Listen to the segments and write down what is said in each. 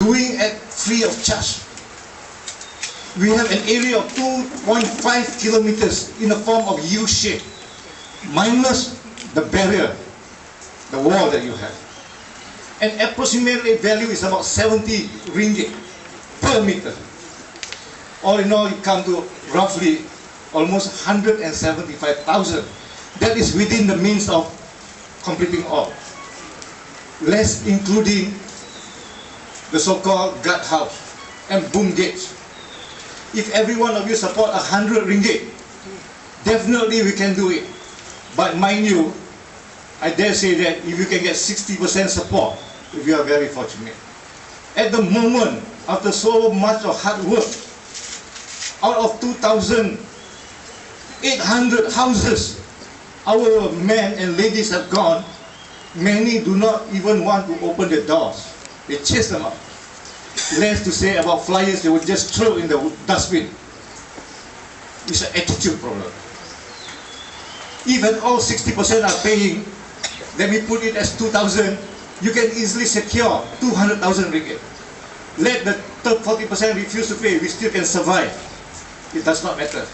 doing it free of charge. We have an area of 2.5 kilometers in the form of U shape, minus the barrier, the wall that you have. And approximately value is about 70 ringgit per meter. All in all, you come to roughly almost 175,000. That is within the means of completing all, less including the so-called guard house and boom gates. If every one of you support 100 ringgit, definitely we can do it. But mind you, I dare say that if you can get 60% support, if you are very fortunate. At the moment, after so much of hard work, out of 2,800 houses, our men and ladies have gone. Many do not even want to open the doors. They chase them out. Less to say about flyers they would just throw in the dustbin. It's an attitude problem. If at all 60% are paying, let me put it as 2,000, you can easily secure 200,000 ringgit. Let the 40% refuse to pay, we still can survive. It does not matter.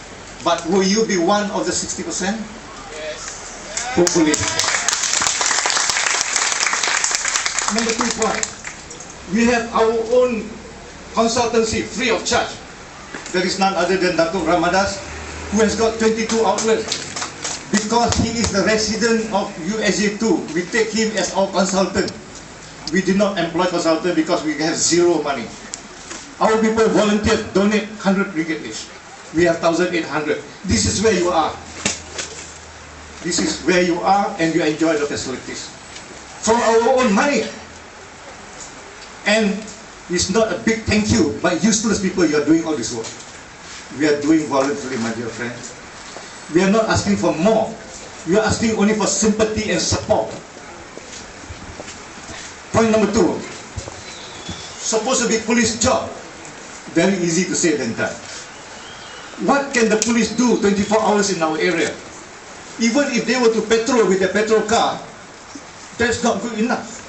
But will you be one of the 60%? Yes. Hopefully. Number 2 point. We have our own consultancy free of charge. There is none other than Dr. Ramadas, who has got 22 outlets. Because he is the resident of USJ2, we take him as our consultant. We do not employ consultant because we have zero money. Our people volunteer, donate 100 ringgit each. We have 1,800. This is where you are. This is where you are, and you enjoy the facilities from our own money. And it's not a big thank you, but useless people, you are doing all this work. We are doing voluntarily, my dear friends. We are not asking for more. We are asking only for sympathy and support. Point number 2. Supposed to be police job. Very easy to say than done. What can the police do 24 hours in our area? Even if they were to patrol with a petrol car, that's not good enough.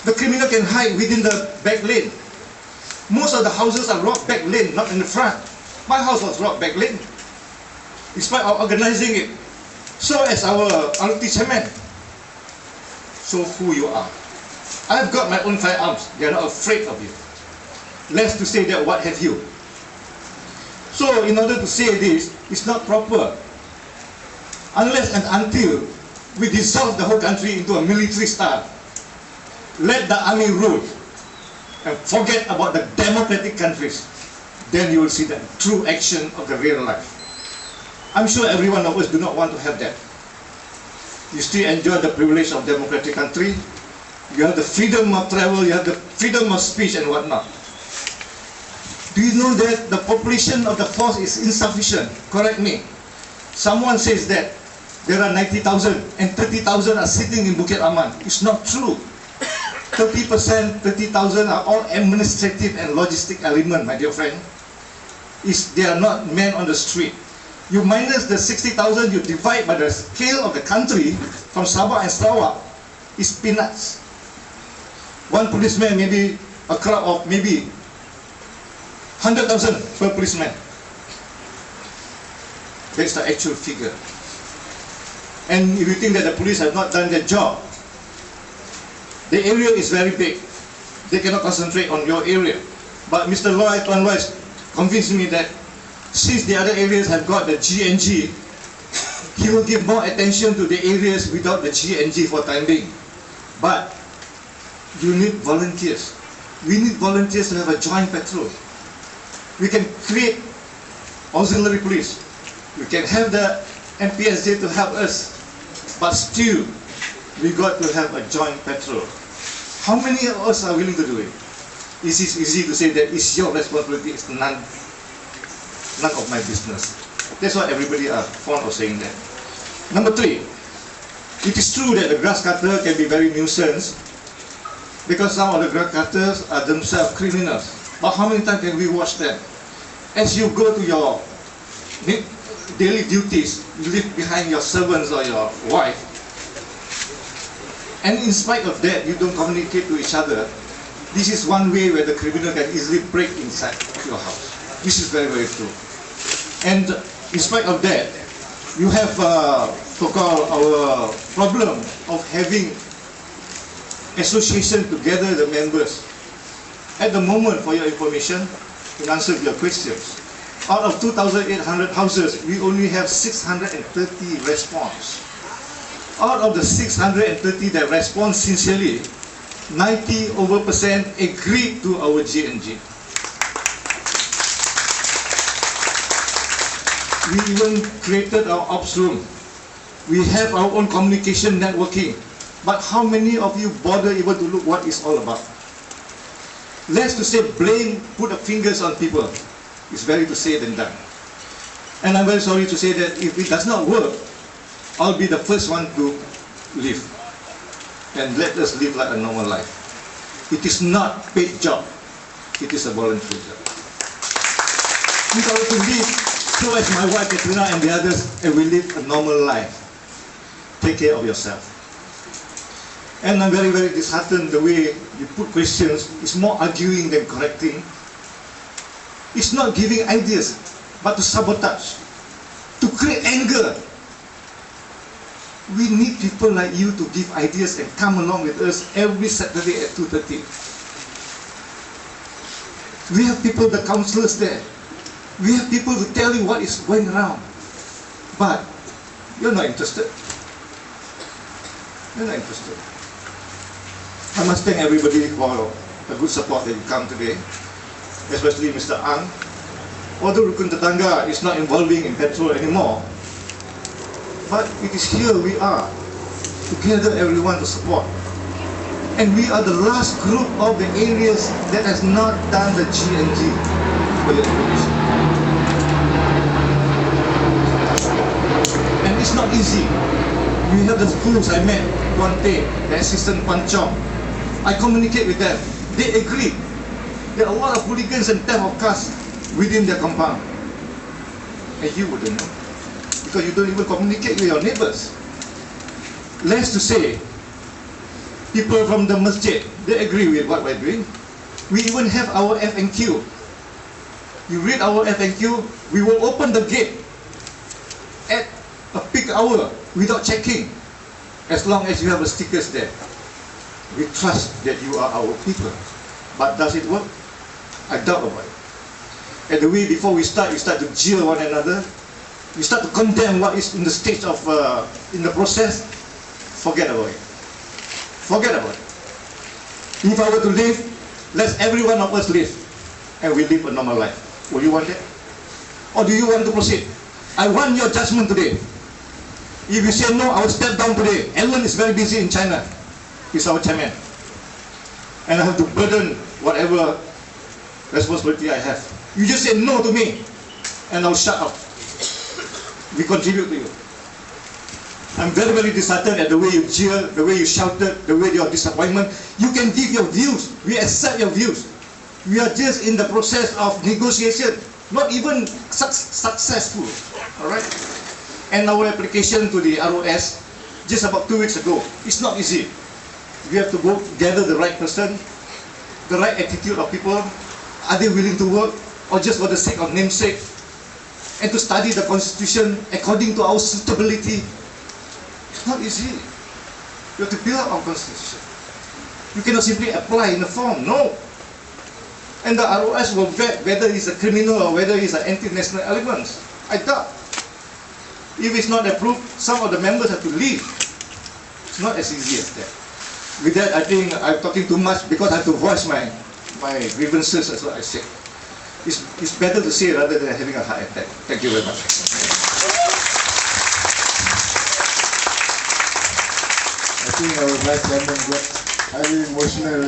The criminal can hide within the back lane. Most of the houses are robbed back lane, not in the front. My house was robbed back lane. Despite our organizing it. So as our RT chairman. So who you are. I've got my own firearms. They are not afraid of you. Less to say that what have you. So in order to say this, it's not proper. Unless and until we dissolve the whole country into a military style. Let the army rule. And forget about the democratic countries. Then you will see the true action of the real life. I'm sure every one of us do not want to have that. You still enjoy the privilege of democratic country. You have the freedom of travel, you have the freedom of speech and whatnot. Do you know that the population of the force is insufficient? Correct me. Someone says that there are 90,000 and 30,000 are sitting in Bukit Aman. It's not true. 30%, 30,000 are all administrative and logistic element, my dear friend. They are not men on the street. You minus the 60,000, you divide by the scale of the country from Sabah and Sarawak, is peanuts. One policeman, maybe a crowd of maybe 100,000 per policeman. That's the actual figure. And if you think that the police have not done their job, the area is very big. They cannot concentrate on your area. But Mr. Loy, Tuan Loy, convinced me that since the other areas have got the GnG, he will give more attention to the areas without the GnG for time being. But you need volunteers. We need volunteers to have a joint patrol. We can create auxiliary police. We can have the MPSJ to help us. But still, we got to have a joint patrol. How many of us are willing to do it? It is easy to say that it's your responsibility. It's none of my business. That's why everybody are fond of saying that. Number 3, it is true that the grass cutter can be very nuisance because some of the grass cutters are themselves criminals. But how many times can we watch them? As you go to your daily duties, you leave behind your servants or your wife, and in spite of that, you don't communicate to each other, this is one way where the criminal can easily break inside your house. This is very, very true. And in spite of that, you have so-called our problem of having association together the members. At the moment, for your information, in answer to your questions, out of 2,800 houses, we only have 630 response. Out of the 630 that respond sincerely, 90% agree to our GnG. We even created our ops room. We have our own communication networking. But how many of you bother even to look what it's all about? Less to say blame, put the fingers on people. It's better to say than done. And I'm very sorry to say that if it does not work, I'll be the first one to leave. And let us live like a normal life. It is not paid job. It is a voluntary job. If I were to leave, so as my wife Katrina and the others, and we live a normal life. Take care of yourself. And I'm very, very disheartened the way you put questions. It's more arguing than correcting. It's not giving ideas, but to sabotage, to create anger. We need people like you to give ideas and come along with us every Saturday at 2:30. We have people, the counselors there. We have people to tell you what is going around. But you're not interested. You're not interested. I must thank everybody for the good support that you come today, especially Mr. Ang. Although Rukun Tetangga is not involving in petrol anymore, but it is here we are, together everyone to support. And we are the last group of the areas that has not done the GnG for your information. And it's not easy. We have the schools I met, Tuan Teh, the assistant Pan Chong. I communicate with them. They agree. There are a lot of hooligans and theft of cars within their compound. And you wouldn't know, because you don't even communicate with your neighbors. Less to say, people from the masjid, they agree with what we're doing. We even have our FNQ. You read our FNQ, we will open the gate at a peak hour without checking, as long as you have the stickers there. We trust that you are our people. But does it work? I doubt about it. And the way before we start to jeer one another. We start to condemn what is in the stage of, in the process. Forget about it. Forget about it. If I were to live, let every one of us live. And we live a normal life. Will you want that? Or do you want to proceed? I want your judgment today. If you say no, I will step down today. Ellen is very busy in China. He's our chairman. And I have to burden whatever responsibility I have. You just say no to me, and I'll shut up. We contribute to you. I'm very, very disheartened at the way you jeer, the way you shouted, the way your disappointment. You can give your views. We accept your views. We are just in the process of negotiation, not even successful. All right? And our application to the ROS just about 2 weeks ago. It's not easy. We have to go gather the right person, the right attitude of people. Are they willing to work, or just for the sake of namesake? And to study the Constitution according to our suitability. It's not easy. You have to build up our Constitution. You cannot simply apply in a form, no. And the ROS will vet whether he's a criminal or whether he's an anti-national element. I doubt. If it's not approved, some of the members have to leave. It's not as easy as that. With that, I think I'm talking too much because I have to voice my grievances, as what I said. It's better to say rather than having a heart attack. Thank you very much. I think our Vice Chairman got highly emotional.